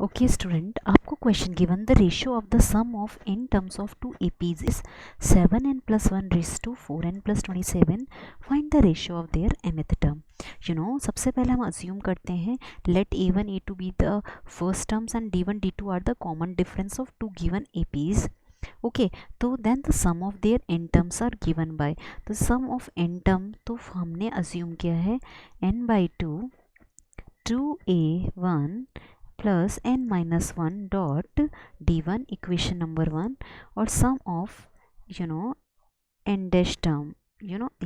Okay student, आपको question given the ratio of the sum of n terms of two APs is 7n plus 1 raised to 4n plus 27. Find the ratio of their mth term. सबसे पहले हम assume करते हैं let a1 a2 be the first terms and d1 d2 are the common difference of two given APs. Okay, तो then the sum of their n terms are given by the sum of n term. तो हमने assume किया है n by 2 2a1 plus n minus 1 dot d1 equation number 1 और सम of n dash term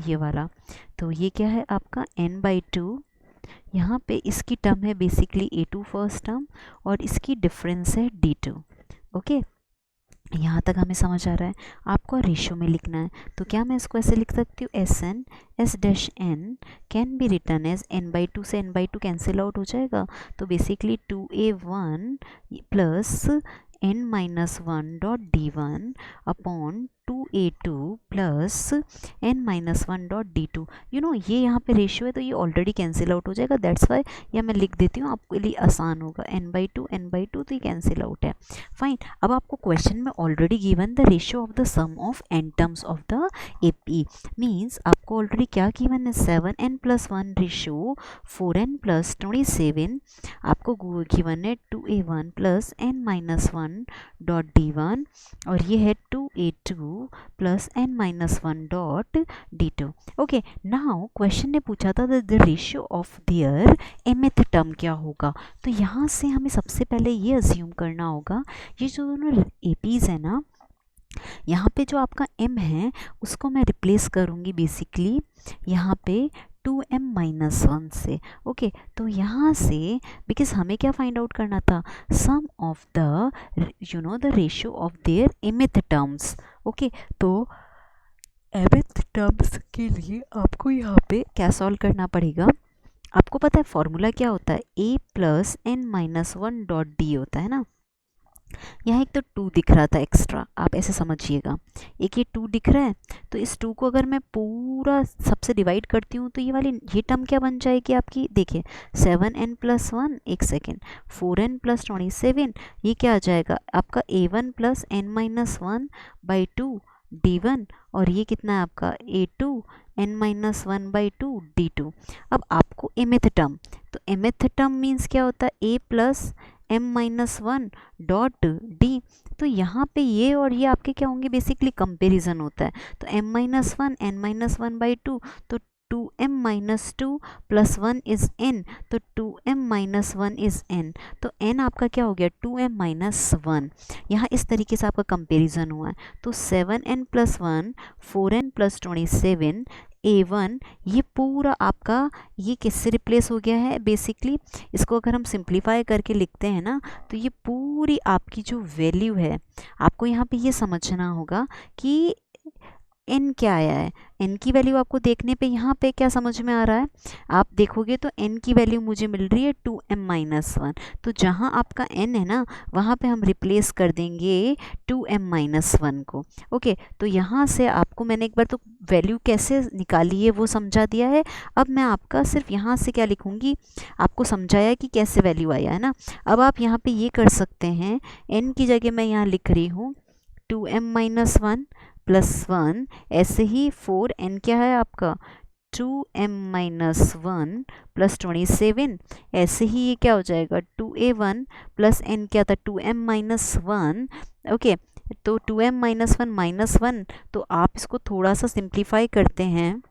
ये वाला. तो ये क्या है आपका n by 2. यहाँ पे इसकी टर्म है बेसिकली a2 फर्स्ट टर्म और इसकी डिफरेंस है d2. ओके, यहाँ तक हमें समझ आ रहा है. आपको रेशियो में लिखना है तो क्या मैं इसको ऐसे लिख सकती हूँ S n S dash n can be written as n by 2 से n by 2 कैंसिल आउट हो जाएगा. तो basically 2a1 plus n minus 1 dot d1 upon 2a2 plus n minus 1 dot d2. ये यहाँ पे रेशियो है तो ये ऑलरेडी कैंसिल आउट हो जाएगा. दैट्स वाई या मैं लिख देती हूँ, आपके लिए आसान होगा. n by 2 तो ये कैंसिल आउट है. फाइन. अब आपको क्वेश्चन में already given the ratio of the sum of n terms of the AP means आपको ऑलरेडी क्या गिवन है 7n plus 1 ratio 4n plus 27. आपको गिवन है 2a1 plus n minus 1 dot d1 और ये है 2a2 plus n minus 1 dot d2. Okay, now question ने पूछा था the ratio of their mth term क्या होगा. तो यहाँ से हमें सबसे पहले ये अज्यूम करना होगा ये जो दोनों एपीज है ना, यहाँ पे जो आपका m है उसको मैं रिप्लेस करूँगी बेसिकली यहाँ पे 2m माइनस 1 से. ओके, तो यहाँ से बिकॉज हमें क्या फाइंड आउट करना था sum of the the ratio of their mth terms. Okay, तो mth टर्म्स के लिए आपको यहाँ पे क्या सॉल्व करना पड़ेगा. आपको पता है फॉर्मूला क्या होता है a plus n minus 1 dot D होता है ना. यहाँ एक तो 2 दिख रहा था एक्स्ट्रा, आप ऐसे समझिएगा. एक ये 2 दिख रहा है तो इस 2 को अगर मैं पूरा सबसे डिवाइड करती हूँ तो ये टर्म क्या बन जाएगी आपकी. देखिए 7n प्लस 1 एक सेकेंड 4n प्लस 27 ये क्या आ जाएगा आपका a1 plus n minus 1 by 2 d1 और ये कितना है आपका a2 n minus 1 by 2 d2. अब आपको mth टर्म, तो mth टर्म मीन्स क्या होता है a plus m minus 1 dot d. तो यहाँ पे ये और ये आपके क्या होंगे बेसिकली कंपेरिजन होता है. तो m minus 1 n minus 1 by 2 तो 2m minus 2 plus 1 is n तो 2m माइनस 1 इज n. तो n आपका क्या हो गया 2m माइनस 1. यहाँ इस तरीके से आपका कंपेरिजन हुआ है. तो 7n plus 1 4n plus 27 a1 ये पूरा आपका ये किससे रिप्लेस हो गया है बेसिकली. इसको अगर हम सिंप्लीफाई करके लिखते हैं ना तो ये पूरी आपकी जो वैल्यू है आपको यहाँ पे ये समझना होगा कि n क्या आया है. n की वैल्यू आपको देखने पे यहाँ पे क्या समझ में आ रहा है, आप देखोगे तो n की वैल्यू मुझे मिल रही है 2m माइनस 1. तो जहाँ आपका n है ना वहाँ पे हम रिप्लेस कर देंगे 2m माइनस 1 को. ओके, तो यहाँ से आपको मैंने एक बार तो वैल्यू कैसे निकाली है वो समझा दिया है. अब मैं आपका सिर्फ यहाँ से क्या लिखूँगी, आपको समझाया कि कैसे वैल्यू आया है ना. अब आप यहाँ पे ये कर सकते हैं n की जगह मैं यहाँ लिख रही हूँ 2m माइनस 1 प्लस 1 ऐसे ही 4n क्या है आपका 2m माइनस 1 प्लस 27 ऐसे ही ये क्या हो जाएगा 2a1 प्लस n क्या था 2m माइनस 1. ओके, तो 2m माइनस 1 तो आप इसको थोड़ा सा सिंप्लीफाई करते हैं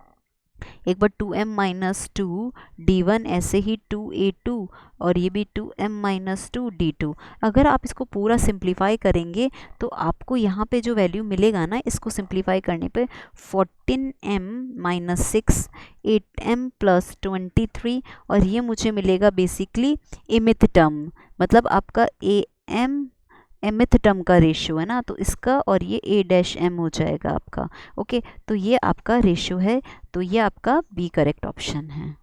एक बार 2m माइनस 2 d1 ऐसे ही 2a2 और ये भी 2m माइनस 2 d2. अगर आप इसको पूरा सिंप्लीफाई करेंगे तो आपको यहाँ पे जो वैल्यू मिलेगा ना इसको सिंप्लीफाई करने पे 14m माइनस 6 8m प्लस 23 और ये मुझे मिलेगा बेसिकली mth टर्म. मतलब आपका mth टर्म का रेशियो है ना तो इसका और ये a डैश m हो जाएगा आपका. ओके, तो ये आपका रेशियो है. तो ये आपका बी करेक्ट ऑप्शन है.